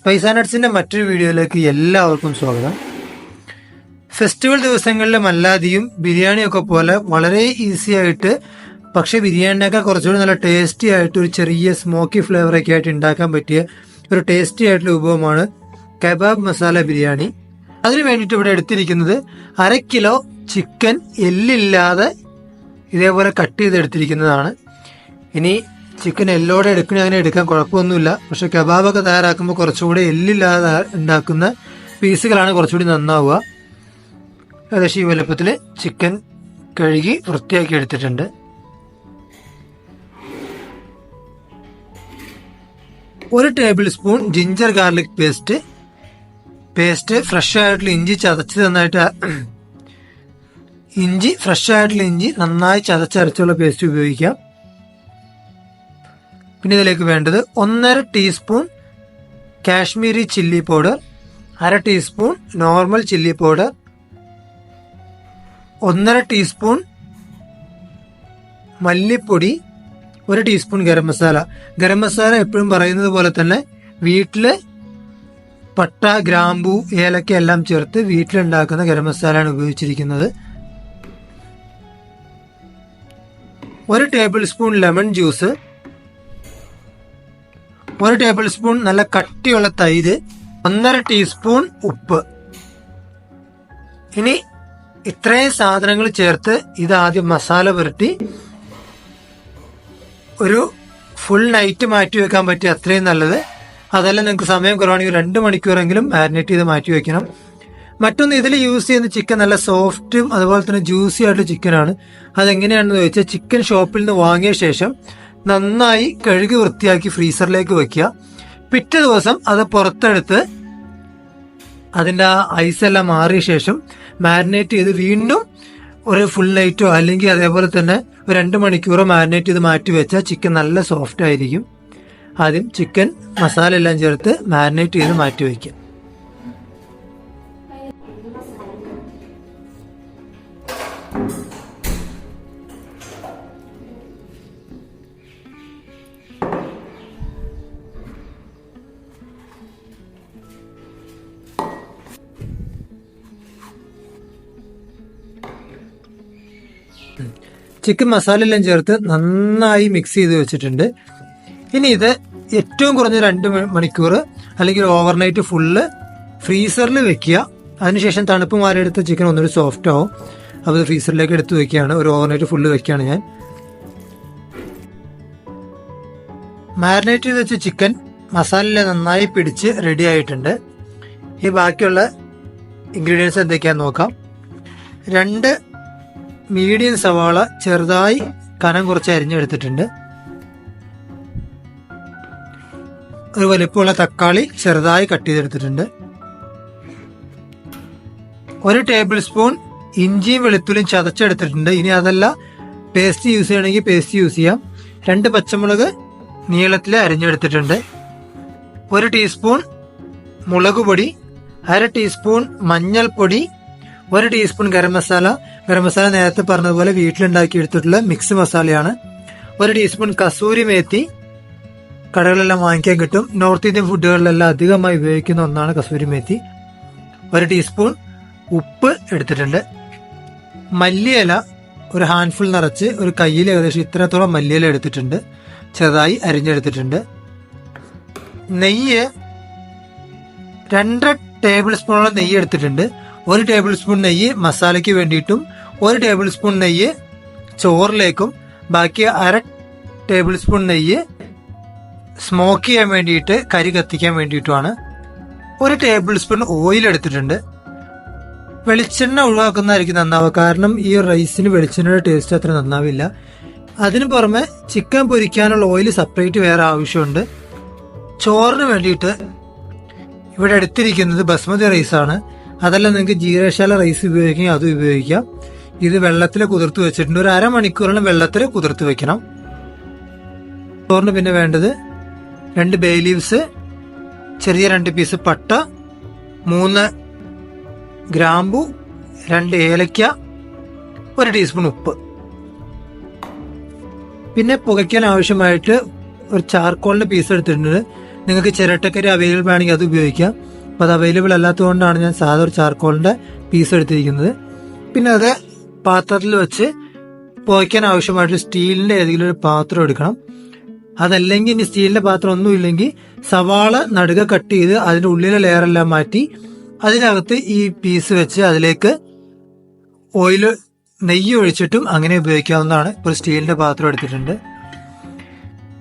Spice നട്ട്സിന്റെ മറ്റൊരു വീഡിയോയിലേക്ക് എല്ലാവർക്കും സ്വാഗതം. ഫെസ്റ്റിവൽ ദിവസങ്ങളിലും അല്ലാതെയും ബിരിയാണിയൊക്കെ പോലെ വളരെ ഈസി ആയിട്ട്, പക്ഷെ ബിരിയാണിയൊക്കെ കുറച്ചുകൂടി നല്ല ടേസ്റ്റി ആയിട്ട് ഒരു ചെറിയ സ്മോക്കി ഫ്ലേവറൊക്കെ ആയിട്ട് ഉണ്ടാക്കാൻ പറ്റിയ ഒരു ടേസ്റ്റി ആയിട്ടുള്ള വിഭവമാണ് കബാബ് മസാല ബിരിയാണി. അതിന് വേണ്ടിയിട്ട് ഇവിടെ എടുത്തിരിക്കുന്നത് 1/2 കിലോ ചിക്കൻ എല്ലില്ലാതെ ഇതേപോലെ കട്ട് ചെയ്തെടുത്തിരിക്കുന്നതാണ്. ഇനി ചിക്കൻ എല്ലോടെ എടുക്കണേ അങ്ങനെ എടുക്കാൻ കുഴപ്പമൊന്നുമില്ല. പക്ഷെ കബാബൊക്കെ തയ്യാറാക്കുമ്പോൾ കുറച്ചുകൂടി എല്ലില്ലാതെ ഉണ്ടാക്കുന്ന പീസുകളാണ് കുറച്ചുകൂടി നന്നാവുക. ഏകദേശം ഈ വലുപ്പത്തിൽ ചിക്കൻ കഴുകി വൃത്തിയാക്കി എടുത്തിട്ടുണ്ട്. ഒരു table spoon ginger garlic paste fresh ആയിട്ടുള്ള ഇഞ്ചി നന്നായി ചതച്ചരച്ചുള്ള പേസ്റ്റ് ഉപയോഗിക്കാം. പിന്നെ ഇതിലേക്ക് വേണ്ടത് 1/2 teaspoon Kashmiri chilli powder, 1/2 teaspoon normal chilli powder, 1/2 teaspoon മല്ലിപ്പൊടി, 1 ടീസ്പൂൺ ഗരം മസാല എപ്പോഴും പറയുന്നത് പോലെ തന്നെ വീട്ടില് പട്ട, ഗ്രാമ്പൂ, ഏലക്ക എല്ലാം ചേർത്ത് വീട്ടിലുണ്ടാക്കുന്ന ഗരം മസാലയാണ് ഉപയോഗിച്ചിരിക്കുന്നത്. 1 table spoon lemon juice, 1 table spoon നല്ല കട്ടിയുള്ള തൈര്, 1/2 ടീസ്പൂൺ ഉപ്പ്. ഇനി ഇത്രയും സാധനങ്ങൾ ചേർത്ത് ഇതാദ്യം മസാല പുരട്ടി ഒരു ഫുൾ നൈറ്റ് മാറ്റി വെക്കാൻ പറ്റിയ അത്രയും നല്ലത്. അതല്ല നിങ്ങൾക്ക് സമയം കുറവാണെങ്കിൽ 2 മണിക്കൂറെങ്കിലും മാരിനേറ്റ് ചെയ്ത് മാറ്റി വെക്കണം. മറ്റൊന്ന്, ഇതിൽ യൂസ് ചെയ്യുന്ന ചിക്കൻ നല്ല സോഫ്റ്റും അതുപോലെ തന്നെ ജ്യൂസി ആയിട്ടുള്ള ചിക്കനാണ്. അതെങ്ങനെയാണെന്ന് ചോദിച്ചാൽ, ചിക്കൻ ഷോപ്പിൽ നിന്ന് വാങ്ങിയ ശേഷം നന്നായി കഴുകി വൃത്തിയാക്കി ഫ്രീസറിലേക്ക് വെക്കുക. പിറ്റേ ദിവസം അത് പുറത്തെടുത്ത് അതിൻ്റെ ആ ഐസെല്ലാം മാറിയ ശേഷം മാരിനേറ്റ് ചെയ്ത് വീണ്ടും ഒരു ഫുൾ നൈറ്റോ അല്ലെങ്കിൽ അതേപോലെ തന്നെ ഒരു 2 മണിക്കൂറോ മാരിനേറ്റ് ചെയ്ത് മാറ്റി വെച്ചാൽ ചിക്കൻ നല്ല സോഫ്റ്റ് ആയിരിക്കും. ആദ്യം ചിക്കൻ മസാല എല്ലാം ചേർത്ത് മാരിനേറ്റ് ചെയ്ത് മാറ്റി വയ്ക്കുക. ചിക്കൻ മസാല എല്ലാം ചേർത്ത് നന്നായി മിക്സ് ചെയ്ത് വെച്ചിട്ടുണ്ട്. ഇനി ഇത് ഏറ്റവും കുറഞ്ഞ 2 മണിക്കൂർ അല്ലെങ്കിൽ ഓവർനൈറ്റ് ഫുള്ള് ഫ്രീസറിൽ വെക്കുക. അതിനുശേഷം തണുപ്പ് മാറിയെടുത്ത ചിക്കൻ ഒന്നുകൂടി സോഫ്റ്റ് ആവും. അപ്പോൾ ഫ്രീസറിലേക്ക് എടുത്ത് വെക്കുകയാണ്. ഒരു ഓവർനൈറ്റ് ഫുള്ള് വെക്കുകയാണ് ഞാൻ. മാരിനേറ്റ് ചെയ്ത് വെച്ച ചിക്കൻ മസാലയിൽ നന്നായി പിടിച്ച് റെഡി ആയിട്ടുണ്ട്. ഈ ബാക്കിയുള്ള ഇൻഗ്രീഡിയൻസ് എന്തൊക്കെയാണെന്ന് നോക്കാം. 2 മീഡിയം സവാള ചെറുതായി കനം കുറച്ച് അരിഞ്ഞെടുത്തിട്ടുണ്ട്. ഒരു വലിപ്പമുള്ള തക്കാളി ചെറുതായി കട്ട് ചെയ്തെടുത്തിട്ടുണ്ട്. 1 ടേബിൾ സ്പൂൺ ഇഞ്ചിയും വെളുത്തുള്ളിയും ചതച്ചെടുത്തിട്ടുണ്ട്. ഇനി അതല്ല പേസ്റ്റ് യൂസ് ചെയ്യണമെങ്കിൽ പേസ്റ്റ് യൂസ് ചെയ്യാം. 2 പച്ചമുളക് നീളത്തിൽ അരിഞ്ഞെടുത്തിട്ടുണ്ട്. 1 ടീസ്പൂൺ മുളക് പൊടി, 1/2 ടീസ്പൂൺ മഞ്ഞൾപ്പൊടി, 1 ടീസ്പൂൺ ഗരം മസാല നേരത്തെ പറഞ്ഞതുപോലെ വീട്ടിലുണ്ടാക്കി എടുത്തിട്ടുള്ള മിക്സ് മസാലയാണ്. 1 ടീസ്പൂൺ കസൂരി മേത്തി, കടകളിലെല്ലാം വാങ്ങിക്കാൻ കിട്ടും. നോർത്ത് ഇന്ത്യൻ ഫുഡുകളിലെല്ലാം അധികമായി ഉപയോഗിക്കുന്ന ഒന്നാണ് കസൂരി മേത്തി. 1 ടീസ്പൂൺ ഉപ്പ് എടുത്തിട്ടുണ്ട്. മല്ലിയില ഒരു ഹാൻഡ്ഫുൾ നിറച്ച് ഒരു കയ്യിൽ ഏകദേശം ഇത്രത്തോളം മല്ലിയില എടുത്തിട്ടുണ്ട്, ചെറുതായി അരിഞ്ഞെടുത്തിട്ടുണ്ട്. നെയ്യ് 2 ടേബിൾ സ്പൂണോളം നെയ്യ് എടുത്തിട്ടുണ്ട്. 1 ടേബിൾ സ്പൂൺ നെയ്യ് മസാലയ്ക്ക് വേണ്ടിയിട്ടും 1 ടേബിൾ സ്പൂൺ നെയ്യ് ചോറിലേക്കും ബാക്കി 1/2 ടേബിൾ സ്പൂൺ നെയ്യ് സ്മോക്ക് ചെയ്യാൻ വേണ്ടിയിട്ട്, കരി കത്തിക്കാൻ വേണ്ടിയിട്ടുമാണ്. 1 ടേബിൾ സ്പൂൺ ഓയിൽ എടുത്തിട്ടുണ്ട്. വെളിച്ചെണ്ണ ഒഴിവാക്കുന്നതായിരിക്കും നന്നാവുക. കാരണം ഈ റൈസിന് വെളിച്ചെണ്ണയുടെ ടേസ്റ്റ് അത്ര നന്നാവില്ല. അതിനു പുറമെ ചിക്കൻ പൊരിക്കാനുള്ള ഓയിൽ സെപ്പറേറ്റ് വേറെ ആവശ്യമുണ്ട്. ചോറിന് വേണ്ടിയിട്ട് ഇവിടെ എടുത്തിരിക്കുന്നത് ബസ്മതി റൈസാണ്. അതല്ല നിങ്ങൾക്ക് ജീരകശാല റൈസ് ഉപയോഗിക്കാം, അതും ഉപയോഗിക്കാം. ഇത് വെള്ളത്തിൽ കുതിർത്ത് വെച്ചിട്ടുണ്ട്. ഒരു 1/2 മണിക്കൂറോളം വെള്ളത്തിൽ കുതിർത്ത് വെക്കണം. ചോറിന് പിന്നെ വേണ്ടത് 2 ബേ ലീവ്സ്, ചെറിയ 2 പീസ് പട്ട, 3 ഗ്രാമ്പു, 2 ഏലക്ക, 1 ടീസ്പൂൺ ഉപ്പ്. പിന്നെ പുകയ്ക്കാൻ ആവശ്യമായിട്ട് ഒരു ചാർക്കോളിന്റെ പീസ് എടുത്തിട്ടുണ്ട്. നിങ്ങൾക്ക് ചിരട്ടക്കരി അവൈലബിൾ ആണെങ്കിൽ അത് ഉപയോഗിക്കാം. അപ്പോൾ അത് അവൈലബിൾ അല്ലാത്തതുകൊണ്ടാണ് ഞാൻ സാധാ ഒരു ചാർക്കോളിൻ്റെ പീസ് എടുത്തിരിക്കുന്നത്. പിന്നെ അത് പാത്രത്തിൽ വെച്ച് പുകയ്ക്കാൻ ആവശ്യമായിട്ട് സ്റ്റീലിൻ്റെ ഏതെങ്കിലും ഒരു പാത്രം എടുക്കണം. അതല്ലെങ്കിൽ ഇനി സ്റ്റീലിൻ്റെ പാത്രം ഒന്നും ഇല്ലെങ്കിൽ സവാള നടുക കട്ട് ചെയ്ത് അതിൻ്റെ ഉള്ളിലെ ലെയറെല്ലാം മാറ്റി അതിനകത്ത് ഈ പീസ് വെച്ച് അതിലേക്ക് നെയ്യ് ഒഴിച്ചിട്ടും അങ്ങനെ ഉപയോഗിക്കാവുന്നതാണ്. ഇപ്പോൾ സ്റ്റീലിൻ്റെ പാത്രം എടുത്തിട്ടുണ്ട്.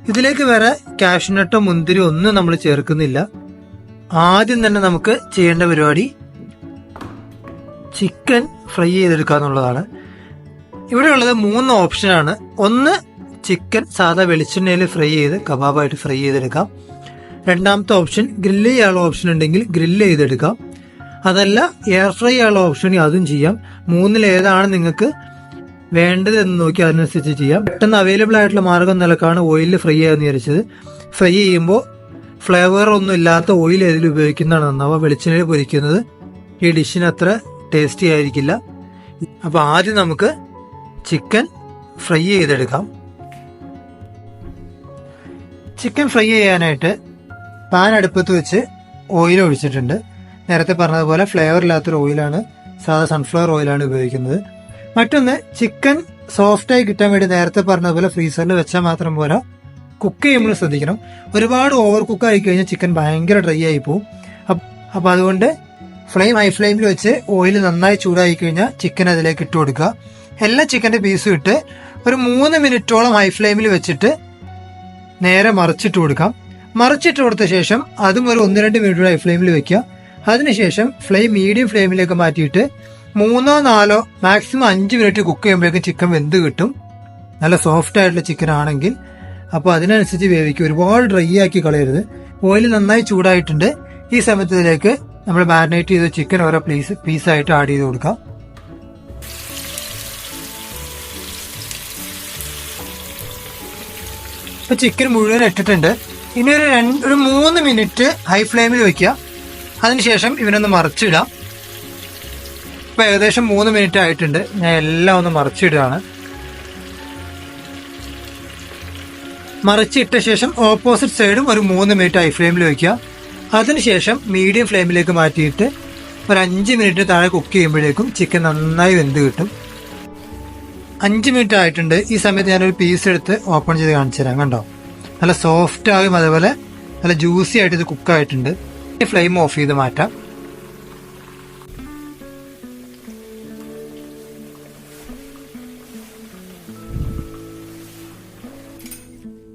ഇതിലേക്ക് വേറെ കാഷ്നട്ടോ മുന്തിരി ഒന്നും നമ്മൾ ചേർക്കുന്നില്ല. ആദ്യം തന്നെ നമുക്ക് ചെയ്യേണ്ട പരിപാടി ചിക്കൻ ഫ്രൈ ചെയ്തെടുക്കുക എന്നുള്ളതാണ്. ഇവിടെ ഉള്ളത് 3 ഓപ്ഷനാണ്. ഒന്ന്, ചിക്കൻ സാധാ വെളിച്ചെണ്ണയിൽ ഫ്രൈ ചെയ്ത് കബാബായിട്ട് ഫ്രൈ ചെയ്തെടുക്കാം. രണ്ടാമത്തെ ഓപ്ഷൻ ഗ്രില്ല് ചെയ്യാനുള്ള ഓപ്ഷൻ ഉണ്ടെങ്കിൽ ഗ്രില്ല് ചെയ്തെടുക്കാം. അതല്ല എയർ ഫ്രൈ ചെയ്യാനുള്ള ഓപ്ഷൻ അതും ചെയ്യാം. 3-ൽ ഏതാണ് നിങ്ങൾക്ക് വേണ്ടത് എന്ന് നോക്കി അതിനനുസരിച്ച് ചെയ്യാം. പെട്ടെന്ന് അവൈലബിൾ ആയിട്ടുള്ള മാർഗം നിലക്കാണ് ഓയിലിൽ ഫ്രൈ ചെയ്യാമെന്ന് വിചാരിച്ചത്. ഫ്രൈ ചെയ്യുമ്പോൾ ഫ്ലേവർ ഒന്നും ഇല്ലാത്ത ഓയിൽ ഇതിൽ ഉപയോഗിക്കുന്നതാണ് നന്നാവുക. വെളിച്ചെണ്ണയിൽ പൊരിക്കുന്നത് ഈ ഡിഷിന് അത്ര ടേസ്റ്റി ആയിരിക്കില്ല. അപ്പോൾ ആദ്യം നമുക്ക് ചിക്കൻ ഫ്രൈ ചെയ്തെടുക്കാം. ചിക്കൻ ഫ്രൈ ചെയ്യാനായിട്ട് പാൻ അടുപ്പത്ത് വെച്ച് ഓയിൽ ഒഴിച്ചിട്ടുണ്ട്. നേരത്തെ പറഞ്ഞതുപോലെ ഫ്ലേവർ ഇല്ലാത്തൊരു ഓയിലാണ്, സാധാ സൺഫ്ലവർ ഓയിലാണ് ഉപയോഗിക്കുന്നത്. മറ്റൊന്ന്, ചിക്കൻ സോഫ്റ്റായി കിട്ടാൻ വേണ്ടി നേരത്തെ പറഞ്ഞതുപോലെ ഫ്രീസറിൽ വെച്ചാൽ മാത്രം പോരാ, കുക്ക് ചെയ്യുമ്പോൾ ശ്രദ്ധിക്കണം. ഒരുപാട് ഓവർ കുക്ക് ആയി കഴിഞ്ഞാൽ ചിക്കൻ ഭയങ്കര ഡ്രൈ ആയി പോവും. അപ്പോൾ അതുകൊണ്ട് ഹൈ ഫ്ലെയിമിൽ വെച്ച് ഓയിൽ നന്നായി ചൂടായി കഴിഞ്ഞാൽ ചിക്കൻ അതിലേക്ക് ഇട്ട് കൊടുക്കുക. എല്ലാ ചിക്കൻ്റെ പീസും ഇട്ട് ഒരു 3 മിനിറ്റോളം ഹൈ ഫ്ലെയിമിൽ വെച്ചിട്ട് നേരെ മറിച്ചിട്ട് കൊടുക്കാം. മറിച്ചിട്ട് കൊടുത്ത ശേഷം അതും ഒരു 1-2 മിനിറ്റ് ഹൈ ഫ്ലെയിമിൽ വെക്കുക. അതിനുശേഷം ഫ്ലെയിം മീഡിയം ഫ്ലെയിമിലേക്ക് മാറ്റിയിട്ട് 3-4 മാക്സിമം 5 മിനിറ്റ് കുക്ക് ചെയ്യുമ്പോഴേക്കും ചിക്കൻ വെന്ത് കിട്ടും. നല്ല സോഫ്റ്റ് ആയിട്ടുള്ള ചിക്കൻ ആണെങ്കിൽ. അപ്പോൾ അതിനനുസരിച്ച് വേവിക്കുക. ഒരുപാട് ഡ്രൈ ആക്കി കളയരുത്. ഓയിൽ നന്നായി ചൂടായിട്ടുണ്ട്. ഈ സമയത്തിലേക്ക് നമ്മൾ മാരിനേറ്റ് ചെയ്ത ചിക്കൻ ഓരോ പീസായിട്ട് ആഡ് ചെയ്ത് കൊടുക്കാം. ഇപ്പൊ ചിക്കൻ മുഴുവൻ ഇട്ടിട്ടുണ്ട്. ഇനി ഒരു 3 മിനിറ്റ് ഹൈ ഫ്ലെയിമിൽ വെക്കുക. അതിനുശേഷം ഇവനൊന്ന് മറിച്ചിടാം. ഇപ്പൊ ഏകദേശം 3 മിനിറ്റ് ആയിട്ടുണ്ട്. ഞാൻ എല്ലാം ഒന്ന് മറിച്ചിടുകയാണ്. മറിച്ചിട്ട ശേഷം ഓപ്പോസിറ്റ് സൈഡും ഒരു 3 മിനിറ്റ് ഹൈ ഫ്ലെയിമിൽ വെക്കുക. അതിനുശേഷം മീഡിയം ഫ്ലെയിമിലേക്ക് മാറ്റിയിട്ട് ഒരു 5 മിനിറ്റ് താഴെ കുക്ക് ചെയ്യുമ്പോഴേക്കും ചിക്കൻ നന്നായി വെന്ത് കിട്ടും. 5 മിനിറ്റ് ആയിട്ടുണ്ട്. ഈ സമയത്ത് ഞാനൊരു പീസ് എടുത്ത് ഓപ്പൺ ചെയ്ത് കാണിച്ചു തരാം. കണ്ടോ, നല്ല സോഫ്റ്റ് ആകും, അതേപോലെ നല്ല ജ്യൂസി ആയിട്ട് ഇത് കുക്കായിട്ടുണ്ട്. ഫ്ലെയിം ഓഫ് ചെയ്ത് മാറ്റാം.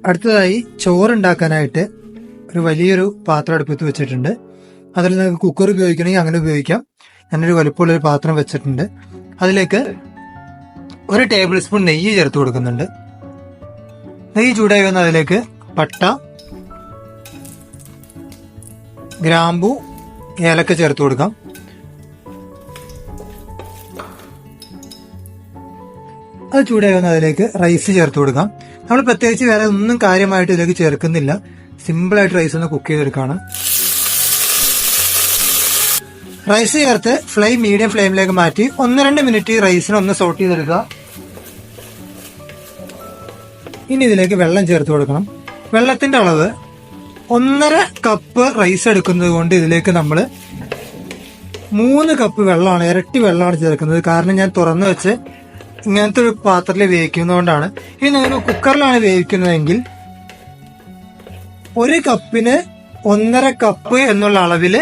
അടുത്തതായി ചോറുണ്ടാക്കാനായിട്ട് ഒരു വലിയൊരു പാത്രം അടുപ്പത്ത് വെച്ചിട്ടുണ്ട്. അതിൽ നിങ്ങൾക്ക് കുക്കർ ഉപയോഗിക്കണമെങ്കിൽ അങ്ങനെ ഉപയോഗിക്കാം. ഞാനൊരു വലുപ്പമുള്ളൊരു പാത്രം വെച്ചിട്ടുണ്ട്. അതിലേക്ക് 1 ടേബിൾ സ്പൂൺ നെയ്യ് ചേർത്ത് കൊടുക്കുന്നുണ്ട്. നെയ്യ് ചൂടായി വന്ന് അതിലേക്ക് പട്ട, ഗ്രാമ്പു, ഏലക്ക ചേർത്ത് കൊടുക്കാം. അത് ചൂടായി വന്ന് അതിലേക്ക് റൈസ് ചേർത്ത് കൊടുക്കാം. നമ്മൾ പ്രത്യേകിച്ച് വേറെ ഒന്നും കാര്യമായിട്ട് ഇതിലേക്ക് ചേർക്കുന്നില്ല. സിമ്പിളായിട്ട് റൈസ് ഒന്ന് കുക്ക് ചെയ്തെടുക്കുകയാണ്. റൈസ് ചേർത്ത് ഫ്ലെയിം മീഡിയം ഫ്ലെയിമിലേക്ക് മാറ്റി 1-2 മിനിറ്റ് റൈസിനെ ഒന്ന് സോട്ട് ചെയ്തെടുക്കുക. ഇനി ഇതിലേക്ക് വെള്ളം ചേർത്ത് കൊടുക്കണം. വെള്ളത്തിന്റെ അളവ് 1.5 കപ്പ് റൈസ് എടുക്കുന്നത് കൊണ്ട് ഇതിലേക്ക് നമ്മൾ 3 കപ്പ് വെള്ളമാണ്, ഇരട്ടി വെള്ളമാണ് ചേർക്കുന്നത്. കാരണം ഞാൻ തുറന്നു വെച്ച് ഇങ്ങനത്തെ ഒരു പാത്രത്തിൽ വേവിക്കുന്നതുകൊണ്ടാണ്. ഇനി നിങ്ങൾ കുക്കറിലാണ് വേവിക്കുന്നതെങ്കിൽ 1 കപ്പിന് 1.5 കപ്പ് എന്നുള്ള അളവിൽ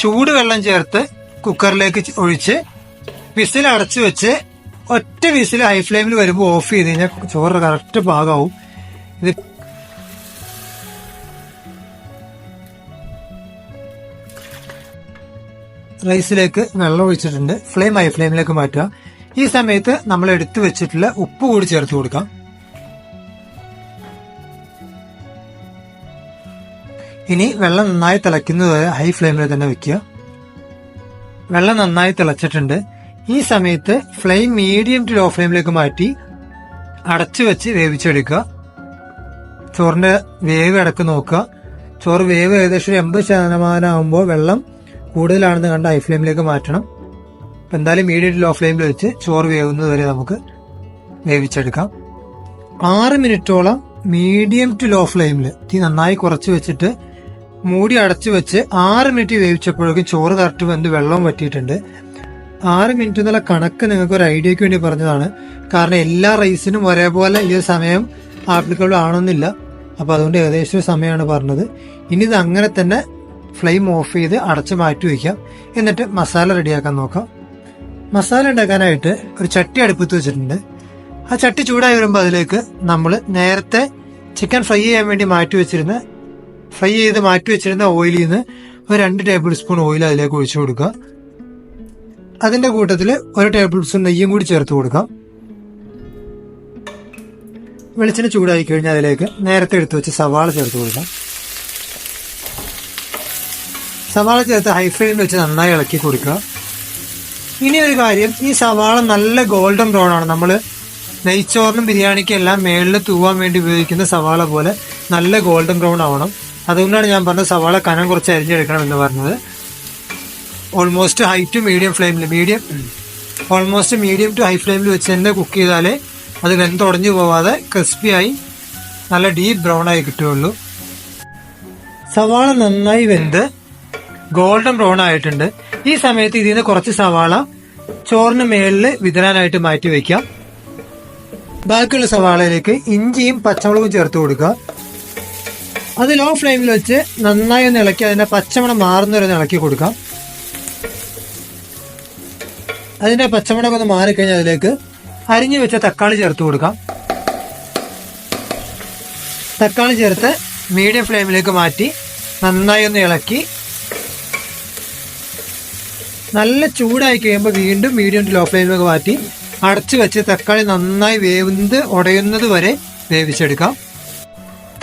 ചൂടുവെള്ളം ചേർത്ത് കുക്കറിലേക്ക് ഒഴിച്ച് വിസിൽ അടച്ചു വെച്ച് ഒറ്റ വിസിൽ ഹൈ ഫ്ലെയിമിൽ വരുമ്പോൾ ഓഫ് ചെയ്ത് കഴിഞ്ഞാൽ ചോറ് കറക്റ്റ് പാകമാവും. ഇത് റൈസിലേക്ക് വെള്ളം ഒഴിച്ചിട്ടുണ്ട്. ഫ്ലെയിം ഹൈ ഫ്ലെയിമിലേക്ക് മാറ്റുക. ഈ സമയത്ത് നമ്മൾ എടുത്തു വെച്ചിട്ടുള്ള ഉപ്പ് കൂടി ചേർത്ത് കൊടുക്കാം. ഇനി വെള്ളം നന്നായി തിളയ്ക്കുന്നത് വരെ ഹൈ ഫ്ലെയിമിൽ തന്നെ വെക്കുക. വെള്ളം നന്നായി തിളച്ചിട്ടുണ്ട്. ഈ സമയത്ത് ഫ്ലെയിം മീഡിയം ടു ലോ ഫ്ലെയിമിലേക്ക് മാറ്റി അടച്ചു വെച്ച് വേവിച്ചെടുക്കുക. ചോറിന്റെ വേവ് ഇടക്ക് നോക്കുക. ചോറ് വേവ് ഏകദേശം 80% ആകുമ്പോൾ വെള്ളം കൂടുതലാണെന്ന് കണ്ട് ഹൈ ഫ്ലെയിമിലേക്ക് മാറ്റണം. അപ്പം എന്തായാലും മീഡിയം ടു ലോ ഫ്ലെയിമിൽ വെച്ച് ചോറ് വേവുന്നത് വരെ നമുക്ക് വേവിച്ചെടുക്കാം. 6 മിനിറ്റോളം മീഡിയം ടു ലോ ഫ്ലെയിമിൽ തീ നന്നായി കുറച്ച് വെച്ചിട്ട് മൂടി അടച്ചു വെച്ച് 6 മിനിറ്റ് വേവിച്ചപ്പോഴേക്കും ചോറ് കറക്റ്റ് വെന്ത് വെള്ളവും വറ്റിയിട്ടുണ്ട്. 6 മിനിറ്റ് എന്നുള്ള കണക്ക് നിങ്ങൾക്ക് ഒരു ഐഡിയക്ക് വേണ്ടി പറഞ്ഞതാണ്. കാരണം എല്ലാ റൈസിനും ഒരേപോലെ ഈ സമയം ആപ്ലിക്കബിൾ ആണെന്നില്ല. അപ്പോൾ അതുകൊണ്ട് ഏകദേശം സമയമാണ് പറഞ്ഞത്. ഇനി ഇത് അങ്ങനെ തന്നെ ഫ്ലെയിം ഓഫ് ചെയ്ത് അടച്ച് മാറ്റി വയ്ക്കാം. എന്നിട്ട് മസാല റെഡിയാക്കാൻ നോക്കാം. മസാല ഉണ്ടാക്കാനായിട്ട് ഒരു ചട്ടി അടുപ്പത്ത് വെച്ചിട്ടുണ്ട്. ആ ചട്ടി ചൂടായി വരുമ്പോൾ അതിലേക്ക് നമ്മൾ നേരത്തെ ചിക്കൻ ഫ്രൈ ചെയ്യാൻ വേണ്ടി ഫ്രൈ ചെയ്ത് മാറ്റി വെച്ചിരുന്ന ഓയിലിൽ നിന്ന് ഒരു 2 ടേബിൾ സ്പൂൺ ഓയിൽ അതിലേക്ക് ഒഴിച്ചു കൊടുക്കുക. അതിന്റെ കൂട്ടത്തിൽ 1 ടേബിൾ സ്പൂൺ നെയ്യും കൂടി ചേർത്ത് കൊടുക്കാം. വെളിച്ചെണ്ണ ചൂടായി കഴിഞ്ഞാൽ അതിലേക്ക് നേരത്തെ എടുത്തു വെച്ച് സവാള ചേർത്ത് കൊടുക്കാം. സവാള ചേർത്ത് ഹൈ ഫ്ലെയിമിൽ വെച്ച് നന്നായി ഇളക്കി കൊടുക്കുക. ഇനി ഒരു കാര്യം, ഈ സവാള നല്ല ഗോൾഡൻ ബ്രൗൺ ആണ്. നമ്മൾ നെയ്ച്ചോറിനും ബിരിയാണിക്കും എല്ലാം മേളിൽ തൂവാൻ വേണ്ടി ഉപയോഗിക്കുന്ന സവാള പോലെ നല്ല ഗോൾഡൻ ബ്രൗൺ ആവണം. അതുകൊണ്ടാണ് ഞാൻ പറഞ്ഞത് സവാള കനം കുറച്ച് അരിഞ്ഞെടുക്കണം എന്ന് പറഞ്ഞത്. ഓൾമോസ്റ്റ് മീഡിയം ടു ഹൈ ഫ്ലെയിമിൽ വെച്ച് തന്നെ കുക്ക് ചെയ്താലേ അത് വെന്തുടഞ്ഞു പോവാതെ ക്രിസ്പിയായി നല്ല ഡീപ്പ് ബ്രൗൺ ആയി കിട്ടുകയുള്ളൂ. സവാള നന്നായി വെന്ത് ഗോൾഡൻ ബ്രൗൺ ആയിട്ടുണ്ട്. ഈ സമയത്ത് ഇതിൽ നിന്ന് കുറച്ച് സവാള ചോറിന് മേളിൽ വിതരാനായിട്ട് മാറ്റി വയ്ക്കാം. ബാക്കിയുള്ള സവാളയിലേക്ക് ഇഞ്ചിയും പച്ചമുളകും ചേർത്ത് കൊടുക്കുക. അത് ലോ ഫ്ലെയിമിൽ വെച്ച് നന്നായി ഒന്ന് ഇളക്കി അതിന്റെ പച്ചമണം മാറുന്നവരെ ഇളക്കി കൊടുക്കാം. അതിന്റെ പച്ചമണം ഒന്ന് മാറിക്കഴിഞ്ഞാൽ അതിലേക്ക് അരിഞ്ഞു വെച്ച തക്കാളി ചേർത്ത് കൊടുക്കാം. തക്കാളി ചേർത്ത് മീഡിയം ഫ്ലെയിമിലേക്ക് മാറ്റി നന്നായി ഒന്ന് ഇളക്കി നല്ല ചൂടായി കഴിയുമ്പോൾ വീണ്ടും മീഡിയം ടു ലോ ഫ്ലെയിമിലേക്ക് മാറ്റി അടച്ചു വെച്ച് തക്കാളി നന്നായി വേവുന്നത് ഉടയുന്നത് വരെ വേവിച്ചെടുക്കാം.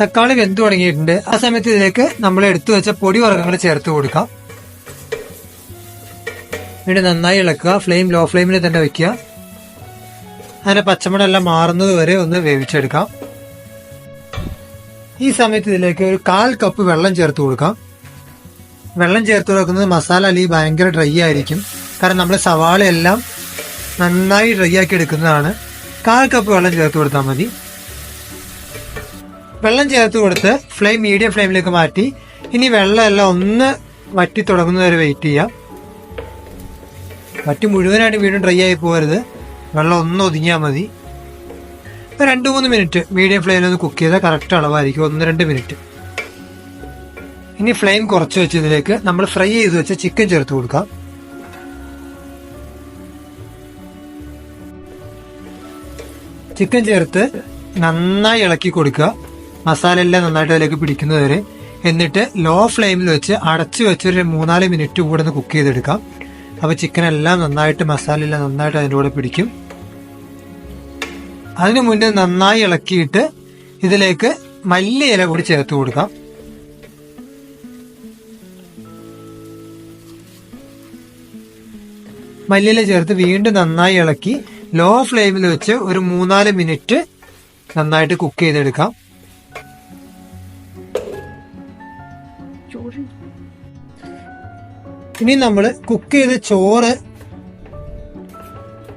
തക്കാളി വെന്തു തുടങ്ങിയിട്ടുണ്ട്. ആ സമയത്ത് ഇതിലേക്ക് നമ്മൾ എടുത്തു വെച്ച പൊടി വർഗ്ഗങ്ങൾ ചേർത്ത് കൊടുക്കാം. വീണ്ടും നന്നായി ഇളക്കുക. ഫ്ലെയിം ലോ ഫ്ലെയിമിൽ തന്നെ വെക്കുക. അതിന്റെ പച്ചമണം എല്ലാം മാറുന്നത് വരെ ഒന്ന് വേവിച്ചെടുക്കാം. ഈ സമയത്ത് ഇതിലേക്ക് ഒരു 1/4 കപ്പ് വെള്ളം ചേർത്ത് കൊടുക്കാം. വെള്ളം ചേർത്ത് കൊടുക്കുന്നത് മസാല അല്ലെങ്കിൽ ഭയങ്കര ഡ്രൈ ആയിരിക്കും. കാരണം നമ്മൾ സവാളയെല്ലാം നന്നായി ഡ്രൈ ആക്കി എടുക്കുന്നതാണ്. 1/4 കപ്പ് വെള്ളം ചേർത്ത് കൊടുത്താൽ മതി. വെള്ളം ചേർത്ത് കൊടുത്ത് ഫ്ലെയിം മീഡിയം ഫ്ലെയിമിലേക്ക് മാറ്റി ഇനി വെള്ളം എല്ലാം ഒന്ന് വറ്റി തുടങ്ങുന്നവരെ വെയിറ്റ് ചെയ്യാം. വറ്റി മുഴുവനായിട്ട് വീണ്ടും ഡ്രൈ ആയി പോകരുത്. വെള്ളം ഒന്ന് ഒതുങ്ങിയാൽ മതി. 2-3 മിനിറ്റ് മീഡിയം ഫ്ലെയിമിൽ ഒന്ന് കുക്ക് ചെയ്താൽ കറക്റ്റ് അളവായിരിക്കും. 1-2 മിനിറ്റ്. ഇനി ഫ്ലെയിം കുറച്ച് വെച്ച് ഇതിലേക്ക് നമ്മൾ ഫ്രൈ ചെയ്ത് വെച്ച ചിക്കൻ ചേർത്ത് കൊടുക്കാം. ചിക്കൻ ചേർത്ത് നന്നായി ഇളക്കി കൊടുക്കുക. മസാല എല്ലാം നന്നായിട്ട് അതിലേക്ക് പിടിക്കുന്നത് വരെ. എന്നിട്ട് ലോ ഫ്ലെയിമിൽ വെച്ച് അടച്ചു വെച്ചൊരു 3-4 മിനിറ്റ് കൂടെ ഒന്ന് കുക്ക് ചെയ്തെടുക്കാം. അപ്പോൾ ചിക്കൻ എല്ലാം നന്നായിട്ട് മസാല എല്ലാം നന്നായിട്ട് അതിൻ്റെ കൂടെ പിടിക്കും. അതിനു മുന്നേ നന്നായി ഇളക്കിയിട്ട് ഇതിലേക്ക് മല്ലിയില കൂടി ചേർത്ത് കൊടുക്കാം. മല്ലിയില ചേർത്ത് വീണ്ടും നന്നായി ഇളക്കി ലോ ഫ്ലെയിമിൽ വെച്ച് ഒരു 3-4 മിനിറ്റ് നന്നായിട്ട് കുക്ക് ചെയ്തെടുക്കാം. ഇനി നമ്മൾ കുക്ക് ചെയ്ത ചോറ്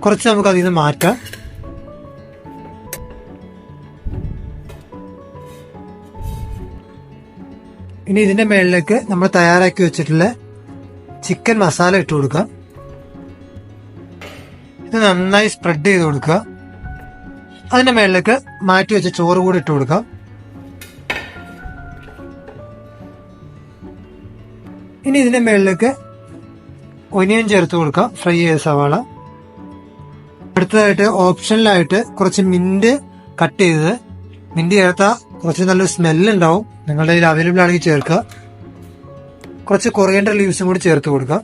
കുറച്ച് നമുക്ക് അതിൽ നിന്ന് മാറ്റാം. ഇനി ഇതിന്റെ മേളിലേക്ക് നമ്മൾ തയ്യാറാക്കി വെച്ചിട്ടുള്ള ചിക്കൻ മസാല ഇട്ട് കൊടുക്കാം. ഇത് നന്നായി സ്പ്രെഡ് ചെയ്ത് കൊടുക്കുക. അതിന്റെ മേളിലേക്ക് മാറ്റി വെച്ച ചോറ് കൂടി ഇട്ട് കൊടുക്കാം. ഇനി ഇതിന്റെ മേളിലേക്ക് ഒനിയൻ ചേർത്ത് കൊടുക്കാം. ഫ്രൈ ചെയ്ത സവാള. അടുത്തതായിട്ട് ഓപ്ഷനിലായിട്ട് കുറച്ച് മിന്റ് കട്ട് ചെയ്തത്. മിന്റ് ചേർത്താൽ കുറച്ച് നല്ലൊരു സ്മെല്ല് ഉണ്ടാവും. നിങ്ങളുടെ കയ്യിൽ അവൈലബിൾ ആണെങ്കിൽ ചേർക്കുക. കുറച്ച് കൊറിയൻഡർ ലീവ്സും കൂടി ചേർത്ത് കൊടുക്കുക.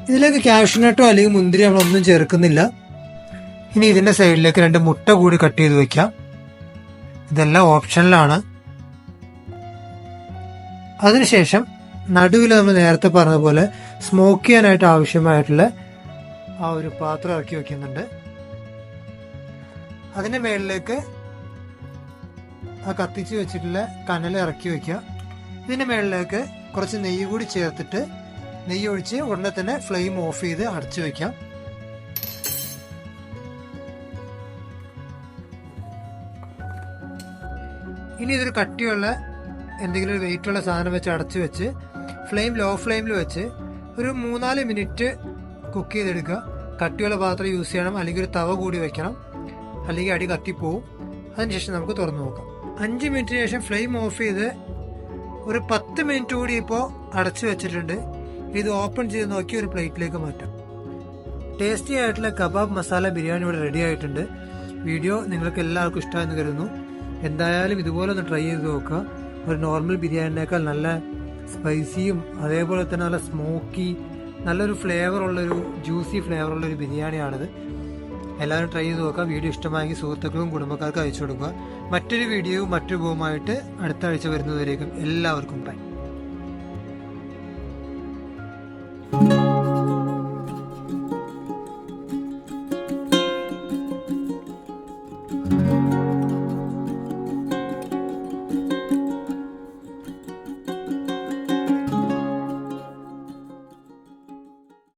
ഇതിലേക്ക് കാഷ്യൂനട്ടോ അല്ലെങ്കിൽ മുന്തിരി നമ്മളൊന്നും ചേർക്കുന്നില്ല. ഇനി ഇതിന്റെ സൈഡിലേക്ക് 2 മുട്ട കൂടി കട്ട് ചെയ്ത് വെക്കാം. ഇതെല്ലാം ഓപ്ഷനിലാണ്. അതിനുശേഷം നടുവിൽ നമ്മൾ നേരത്തെ പറഞ്ഞ പോലെ സ്മോക്ക് ചെയ്യാനായിട്ട് ആവശ്യമായിട്ടുള്ള ആ ഒരു പാത്രം ഇറക്കി വെക്കുന്നുണ്ട്. അതിന്റെ മേളിലേക്ക് ആ കത്തിച്ച് വെച്ചിട്ടുള്ള കനൽ ഇറക്കി വെക്കുക. ഇതിന്റെ മേളിലേക്ക് കുറച്ച് നെയ്യ് കൂടി ചേർത്തിട്ട് നെയ്യ് ഒഴിച്ച് ഉടനെ തന്നെ ഫ്ലെയിം ഓഫ് ചെയ്ത് അടച്ചു വെക്കാം. ഇനി ഇനി ഇതൊരു കട്ടിയുള്ള എന്തെങ്കിലും ഒരു വെയിറ്റുള്ള സാധനം വെച്ച് അടച്ചു വെച്ച് ലോ ഫ്ലെയിമിൽ വെച്ച് ഒരു 3-4 മിനിറ്റ് കുക്ക് ചെയ്തെടുക്കുക. കട്ടിയുള്ള പാത്രം യൂസ് ചെയ്യണം, അല്ലെങ്കിൽ ഒരു തവ കൂടി വെക്കണം, അല്ലെങ്കിൽ അടി കത്തിപ്പോവും. അതിനുശേഷം നമുക്ക് തുറന്നു നോക്കാം. 5 മിനിറ്റിന് ശേഷം ഫ്ലെയിം ഓഫ് ചെയ്ത് ഒരു 10 മിനിറ്റ് കൂടി ഇപ്പോൾ അടച്ചു വെച്ചിട്ടുണ്ട്. ഇത് ഓപ്പൺ ചെയ്ത് നോക്കി ഒരു പ്ലേറ്റിലേക്ക് മാറ്റാം. ടേസ്റ്റി ആയിട്ടുള്ള കബാബ് മസാല ബിരിയാണി ഇവിടെ റെഡി ആയിട്ടുണ്ട്. വീഡിയോ നിങ്ങൾക്ക് എല്ലാവർക്കും ഇഷ്ടമായെന്ന് കരുതുന്നു. എന്തായാലും ഇതുപോലെ ഒന്ന് ട്രൈ ചെയ്ത് നോക്കുക. ഒരു നോർമൽ ബിരിയാണിനേക്കാൾ നല്ല സ്പൈസിയും അതേപോലെ തന്നെ നല്ല സ്മോക്കി, നല്ലൊരു ഫ്ലേവറുള്ളൊരു ജ്യൂസി ഫ്ലേവറുള്ളൊരു ബിരിയാണിയാണിത്. എല്ലാവരും ട്രൈ ചെയ്ത് നോക്കുക. വീഡിയോ ഇഷ്ടമായെങ്കിൽ സുഹൃത്തുക്കളും കുടുംബക്കാർക്കും അയച്ചു കൊടുക്കുക. മറ്റൊരു വീഡിയോയും മറ്റൊരു പോകുമായിട്ട് അടുത്ത ആഴ്ച വരുന്നതുവരേക്കും എല്ലാവർക്കും ബൈ.